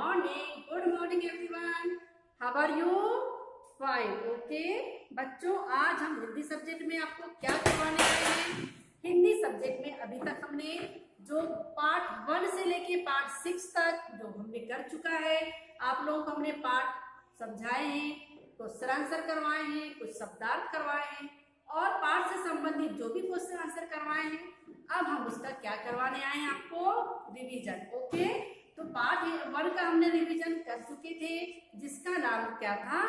Good morning everyone. How are you? Fine. Okay. बच्चों, आज हम हिंदी सब्जेक्ट में आपको क्या करवाने वाले हैं? हिंदी सब्जेक्ट में अभी तक हमने जो पार्ट 1 से लेके पार्ट 6 तक जो हमने कर चुका है, आप लोगों को हमने पार्ट समझाए हैं, क्वेश्चन आंसर करवाए हैं, कुछ शब्दार्थ करवाए हैं और पाठ से संबंधित जो भी क्वेश्चन आंसर करवाए हैं, अब हम उसका क्या करवाने आए हैं? आपको रिवीजन। ओके, तो पार्ट 1 का हमने रिवीजन कर चुके थे, जिसका नाम क्या था?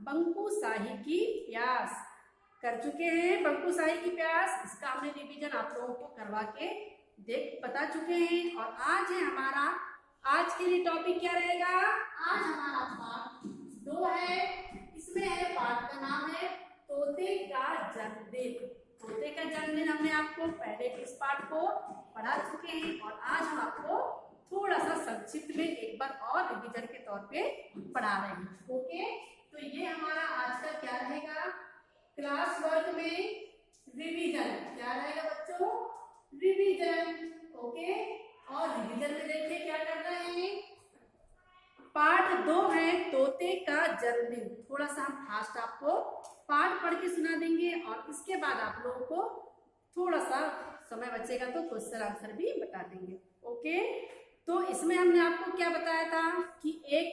बंकुशाही की प्यास कर चुके हैं। बंकुशाही की प्यास, इसका हमने रिवीजन आप लोगों को करवा के बता चुके हैं। और आज है हमारा, आज के लिए टॉपिक क्या रहेगा? आज हमारा पार्ट 2 है। इसमें है, पार्ट का नाम है तोते का जन्मदिन। तोते का जन्मदिन हमने आपको पहले इस पार्ट को पढ़ा चुके हैं और आज हम आपको थोड़ा सा संक्षिप्त में एक बार और रिवीजन के तौर पे पढ़ा रहे हैं। ओके, तो ये हमारा आज का क्या रहेगा? क्लास वर्क में रिवीजन क्या रहेगा बच्चों? रिवीजन। ओके, और रिवीजन में देखिए क्या कर रहे हैं। पार्ट 2 है तोते का जन्मदिन। थोड़ा सा हम फास्ट आपको पार्ट पढ़ के सुना देंगे और इसके बाद आप लोगों को थोड़ा सा समय बचेगा तो क्वेश्चन आंसर भी बता देंगे। ओके, तो इसमें हमने आपको क्या बताया था कि एक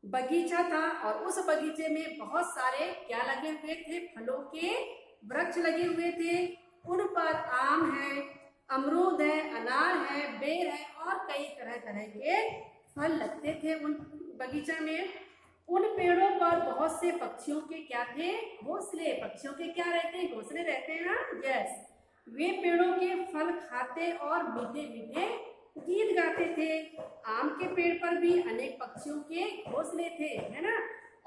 बगीचा था और उस बगीचे में बहुत सारे क्या लगे हुए थे? फलों के वृक्ष लगे हुए थे। उन पर आम है, अमरूद है, अनार है, बेर है और कई तरह तरह के फल लगते थे उन बगीचा में। उन पेड़ों पर बहुत से पक्षियों के क्या थे? घोंसले। पक्षियों के क्या रहते हैं? घोंसले रहते हैं ना। यस, वे पेड़ों के फल खाते और मीठे मीठे गीत गाते थे। आम के पेड़ पर भी अनेक पक्षियों के घोंसले थे, है ना।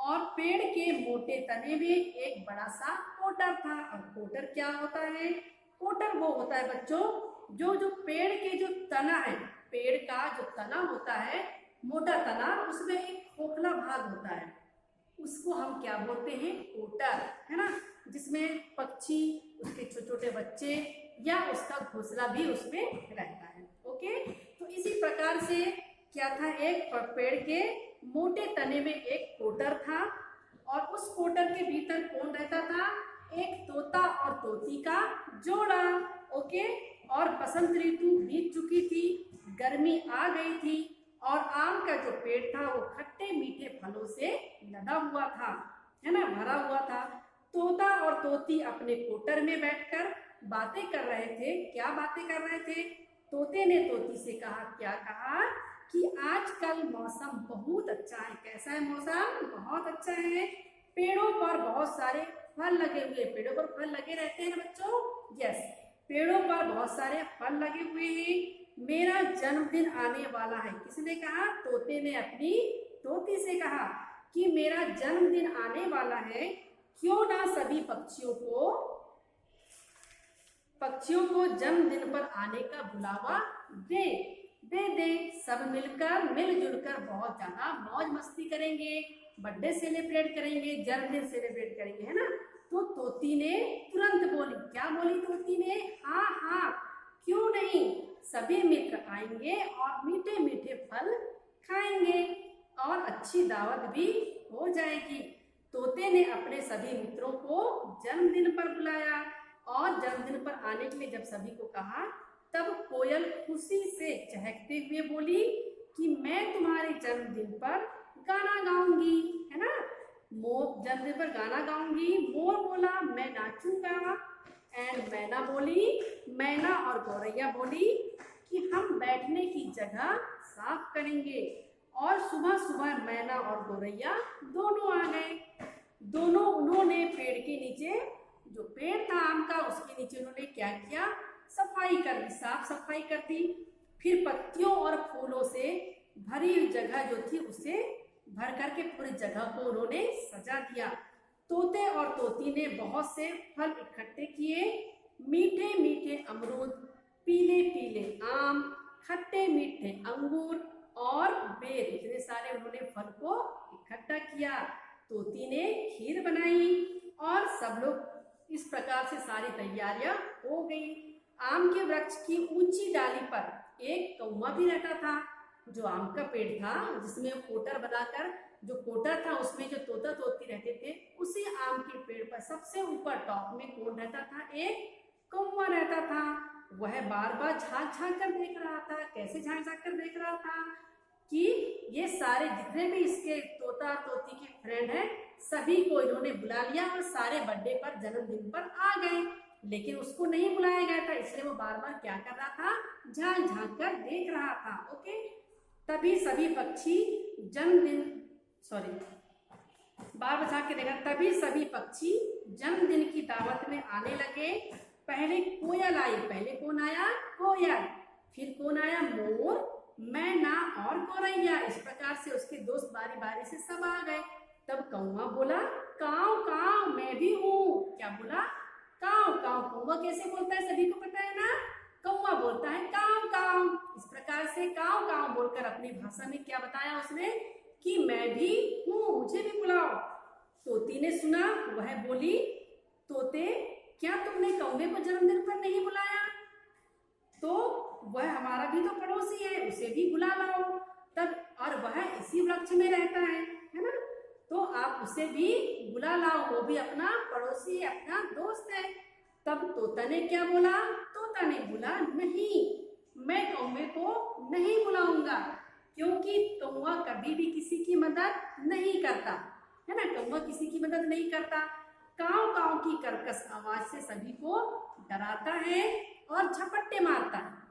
और पेड़ के मोटे तने में एक बड़ा सा कोटर था। और कोटर क्या होता है? कोटर वो होता है बच्चों जो पेड़ के जो तना है, पेड़ का जो तना होता है, मोटा तना, उसमें एक खोखला भाग होता है, उसको हम क्या बोलते हैं? कोटर, है ना। जिसमें पक्षी, उसके छोटे छोटे बच्चे या उसका घोंसला भी उसमें रहता है। ओके, तो इसी प्रकार से क्या था? एक पेड़ के मोटे तने में एक कोटर था और उस कोटर के भीतर कौन रहता था? एक तोता और तोती का जोड़ा। ओके, और बसंत ऋतु बीत चुकी थी, गर्मी आ गई थी और आम का जो पेड़ था वो खट्टे मीठे फलों से लदा हुआ था, है ना, भरा हुआ था। तोता और तोती अपने कोटर में बैठकर बातें कर रहे थे। क्या बातें कर रहे थे? तोते ने तोती से कहा, क्या कहा? कि आजकल मौसम बहुत अच्छा है। कैसा है मौसम? बहुत अच्छा है। पेड़ों पर बहुत सारे फल लगे हुए। पेड़ों पर फल लगे रहते हैं बच्चों। यस, पेड़ों पर बहुत सारे फल लगे हुए हैं। मेरा जन्मदिन आने वाला है। किसने कहा? तोते ने अपनी तोती से कहा कि मेरा जन्मदिन आने वाला है, क्यों ना सभी पक्षियों को जन्मदिन पर आने का बुलावा दे दे। सब मिलकर मिलजुल कर बहुत ज्यादा मौज मस्ती करेंगे, बर्थडे सेलिब्रेट करेंगे, जन्मदिन सेलिब्रेट करेंगे, है ना। तो तोती ने तुरंत बोली। क्या बोली तोती ने? हाँ हाँ, क्यों नहीं, सभी मित्र आएंगे और मीठे मीठे फल खाएंगे और अच्छी दावत भी हो जाएगी। तोते ने अपने सभी मित्रों को जन्मदिन पर बुलाया और जन्मदिन पर आने के लिए जब सभी को कहा, तब कोयल खुशी से चहकते हुए बोली कि मैं तुम्हारे जन्मदिन पर गाना गाऊंगी, है ना। जन्मदिन पर गाना गाऊंगी। मोर बोला, मैं नाचूंगा। एंड मैना और गौरैया बोली कि हम बैठने की जगह साफ करेंगे। और सुबह सुबह मैना और गौरैया दोनों आ गए। दोनों उन्होंने पेड़ के नीचे, जो पेड़ था आम का, उसके नीचे उन्होंने क्या किया? सफाई कर दी, साफ सफाई कर दी। फिर पत्तियों और फूलों से भरी हुई जगह जो थी उसे भर करके पूरी जगह को उन्होंने सजा दिया। तोते और तोती ने बहुत से फल इकट्ठे किए। मीठे मीठे अमरूद, पीले पीले आम, खट्टे मीठे अंगूर और बेर, इतने सारे उन्होंने फल को इकट्ठा किया। तोती ने खीर बनाई और सब लोग इस प्रकार से सारी तैयारियां हो गई। आम के वृक्ष की ऊंची डाली पर एक कौवा भी रहता था। जो आम का पेड़ था जिसमें कोटर बनाकर, जो कोटर था उसमें जो तोता तोती रहते थे, उसी आम के पेड़ पर सबसे ऊपर टॉप में कौन रहता था? एक कौवा रहता था। वह बार बार झांक झांक कर देख रहा था। कैसे झांक झांक कर देख रहा था? कि ये सारे जितने भी इसके तोता तोती के फ्रेंड हैं सभी को इन्होंने बुला लिया और सारे बर्थडे पर, जन्मदिन पर आ गए, लेकिन उसको नहीं बुलाया गया था, इसलिए वो बार बार क्या कर रहा था? झांक झांक कर देख रहा था। ओके, तभी सभी पक्षी बार बार झांक के देखा, तभी सभी पक्षी जन्मदिन की दावत में आने लगे। पहले कोयल आई। पहले कौन आया? कोयल। फिर कौन आया? मोर, मैना और गौरैया। इस प्रकार से उसके दोस्त बारी बारी से सब आ गए। तब कौवा बोला, काव काव, मैं भी हूँ। क्या बोला? काव काव। कौवा कैसे बोलता है? सभी को पता है ना? कौवा बोलता है काव काव। इस प्रकार से काव काव बोलकर अपनी भाषा में क्या बताया उसने? कि मैं भी हूँ, मुझे भी बुलाओ। तोती ने सुना, वह बोली, तोते क्या तुमने कौवे को जन्मदिन पर नहीं बुलाया? तो वह हमारा भी तो पड़ोसी है, उसे भी बुला लाओ। तब, और वह इसी वृक्ष में रहता है ना? तो आप उसे भी बुला लाओ, वो भी अपना पड़ोसी, अपना दोस्त है। तब तोता ने क्या बोला? तोता ने बोला, नहीं, मैं कौवे को नहीं बुलाऊंगा, क्योंकि कौवा कभी भी किसी की मदद नहीं करता है ना? कौवा किसी की मदद नहीं करता। काव काव की कर्कश आवाज से सभी को डराता है और झपट्टे मारता है,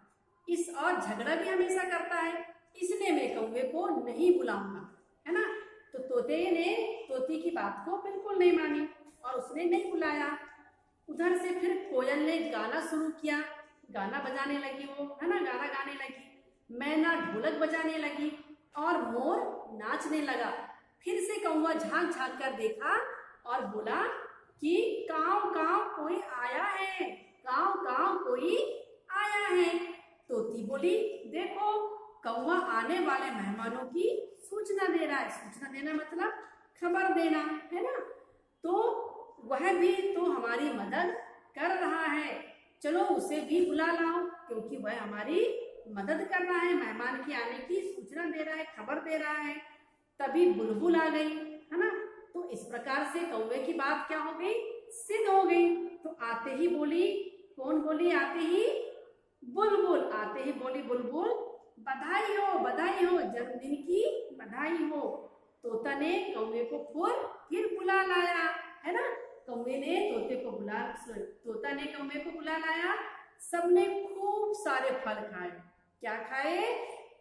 और झगड़ा भी हमेशा करता है, इसलिए मैं कौवे को नहीं बुलाऊंगा, है ना? तो तोते ने तोती की बात को बिल्कुल नहीं मानी और उसने नहीं बुलाया। उधर से फिर कोयल ने गाना शुरू किया। गाना बजाने लगी वो, है ना? गाना गाने लगी। मैना ढोलक बजाने लगी और मोर नाचने लगा। फिर से कौवा झांक झांक कर देखा और बोला कि काव काव कोई आया है, काव काव कोई आया है। तोती बोली, देखो कौवा आने वाले मेहमानों की सूचना दे रहा है। सूचना देना मतलब खबर देना, है ना? तो वह भी तो हमारी मदद कर रहा है, चलो उसे भी बुला लाओ, क्योंकि वह हमारी मदद कर रहा है, मेहमान के आने की सूचना दे रहा है, खबर दे रहा है। तभी बुलबुल आ गई, है ना? तो इस प्रकार से कौवे की बात क्या हो गई? सिद्ध हो गई। तो आते ही बोली, कौन बोली? आते ही बुलबुल। आते ही बोली बुलबुल, बधाई हो, जन्मदिन की बधाई हो। तोता ने कौवे को फिर बुला लाया, है ना? तोता ने कौवे को बुला लाया। सबने खूब सारे फल खाए। क्या खाए?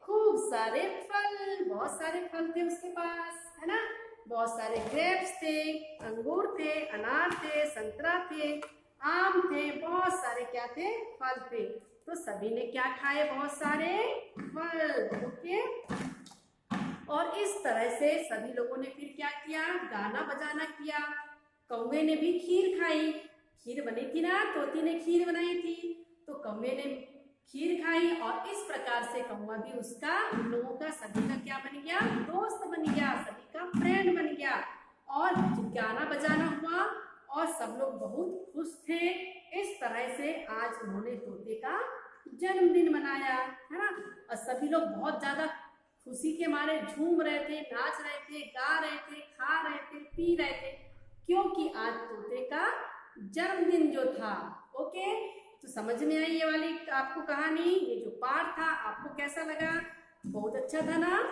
खूब सारे फल। बहुत सारे फल थे उसके पास, है ना? बहुत सारे ग्रेप्स थे, अंगूर थे, अनार थे, संतरा थे, आम थे, बहुत सारे क्या थे? फल थे। तो सभी ने क्या खाए? बहुत सारे फल। ओके, और इस तरह से सभी लोगों ने फिर क्या किया? गाना बजाना किया। कौवे ने भी खीर खाई। खीर बनी थी ना, तोती ने खीर बनाई थी, तो कौवे ने खीर खाई। और इस प्रकार से कौवा भी उसका, उन लोगों का, सभी का क्या बन गया? दोस्त बन गया, सभी का फ्रेंड बन गया। और गाना बजाना हुआ और सब लोग बहुत खुश थे। इस तरह से आज उन्होंने तोते का जन्मदिन मनाया, है ना? और सभी लोग बहुत ज्यादा खुशी के मारे झूम रहे थे, नाच रहे थे, गा रहे थे, खा रहे थे, पी रहे थे, क्योंकि आज तोते का जन्मदिन जो था। ओके, तो समझ में आई ये वाली आपको कहानी? ये जो पाठ था आपको कैसा लगा? बहुत अच्छा था ना?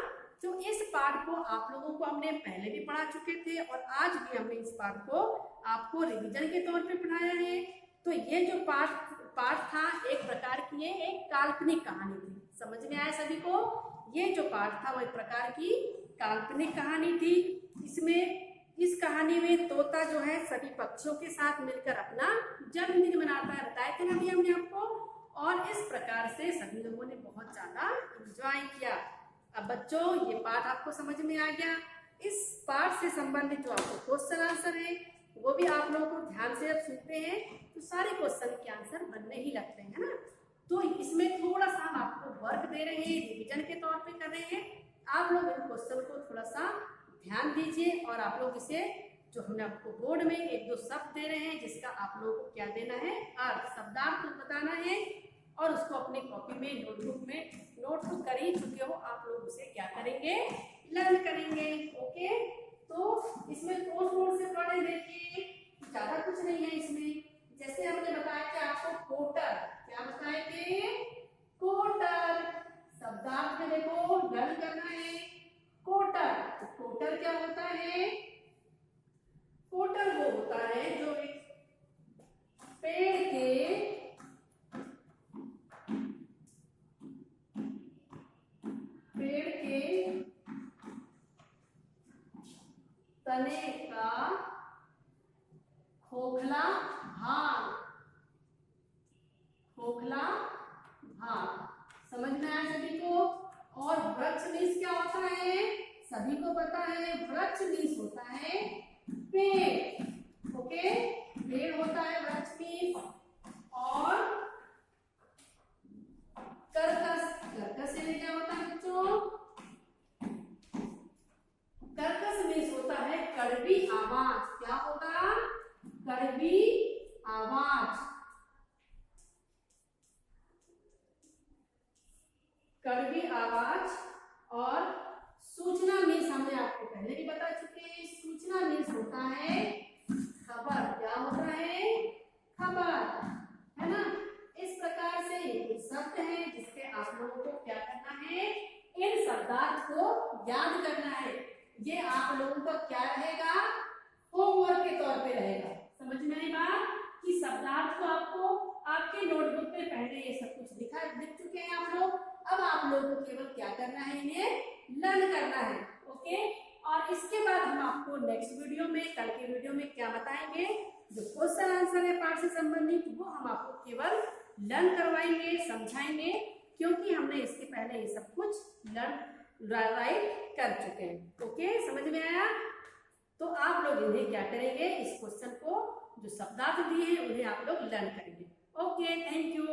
तो इस पाठ को आप लोगों को हमने पहले भी पढ़ा चुके थे और आज भी हमने इस पाठ को आपको रिवीजन के तौर पे पढ़ाया है। तो ये जो पाठ था एक प्रकार की ये एक काल्पनिक कहानी थी। समझ में आया सभी को? ये जो पाठ था वो एक प्रकार की काल्पनिक कहानी थी। इस कहानी में तोता जो है सभी पक्षियों के साथ मिलकर अपना जन्मदिन मनाता है, बताए थे ना अभी हमने आपको। और इस प्रकार से सभी लोगों ने बहुत ज्यादा एंजॉय किया। अब बच्चों ये पाठ आपको समझ में आ गया। इस पाठ से संबंधित जो आपको क्वेश्चन आंसर है वो भी आप लोगों को ध्यान से जब सुनते हैं तो सारे क्वेश्चन के आंसर बनने ही लगते हैं, है ना? तो इसमें थोड़ा सा हम आपको वर्क दे रहे हैं, रिवीजन के तौर पे कर रहे हैं। आप लोग इन क्वेश्चन को थोड़ा सा ध्यान दीजिए और आप लोग इसे, जो हमने आपको बोर्ड में एक दो शब्द दे रहे हैं जिसका आप लोगों को क्या देना है? अर्थ, शब्दार्थ बताना है। और उसको अपनी कॉपी में नोटबुक में नोट तो कर ही चुके हो आप लोग, उसे क्या करेंगे, लर्न करेंगे। ओके, तो इसमें कोर्स नोट से पढ़े, देखिए ज्यादा कुछ नहीं है इसमें। जैसे हमने बताया कि आपको कोटर, क्या बताए थे, कोटर शब्दार्थ में देखो लर्न करना है। कोटर, कोटर क्या होता है, कोटर वो होता है जो एक पेड़ के तने का खोखला भाग, खोखला भाग, समझ में आया सभी को। और वृक्ष मीन्स क्या होता है, सभी को पता है, वृक्ष मीन्स होता है पेड़। ओके, पेड़ होता है वृक्ष मीन्स। और कर्कश, कर्कश से क्या होता है बच्चों, कर्कश मीन्स होता है कड़वी आवाज। क्या होगा, कड़वी आवाज, कड़वी आवाज। और सूचना मीन्स हमने आपको पहले भी बता चुके हैं, सूचना मीन्स होता है खबर। क्या होता है, खबर, है ना। इस प्रकार से ये कुछ शब्द हैं जिसके आप लोगों को क्या करना है, इन शब्दार्थ को याद करना है। ये आप लोगों का क्या रहेगा, होमवर्क के तौर पे रहेगा। समझ में आई बात, कि शब्दार्थ को आपको आपके नोटबुक में पहले ये सब कुछ लिख चुके हैं आप लोग। अब आप लोगों को केवल क्या करना है, इन्हें लर्न करना है। ओके, और इसके बाद हम आपको नेक्स्ट वीडियो में, कल के वीडियो में क्या बताएंगे, जो क्वेश्चन आंसर है पाठ से संबंधित, वो हम आपको केवल लर्न करवाएंगे, समझाएंगे, क्योंकि हमने इसके पहले ये सब कुछ लर्न राइट कर चुके हैं। ओके, समझ में आया। तो आप लोग इन्हें क्या करेंगे, इस क्वेश्चन को जो शब्दार्थ दिए हैं उन्हें आप लोग लर्न करेंगे। Okay, thank you.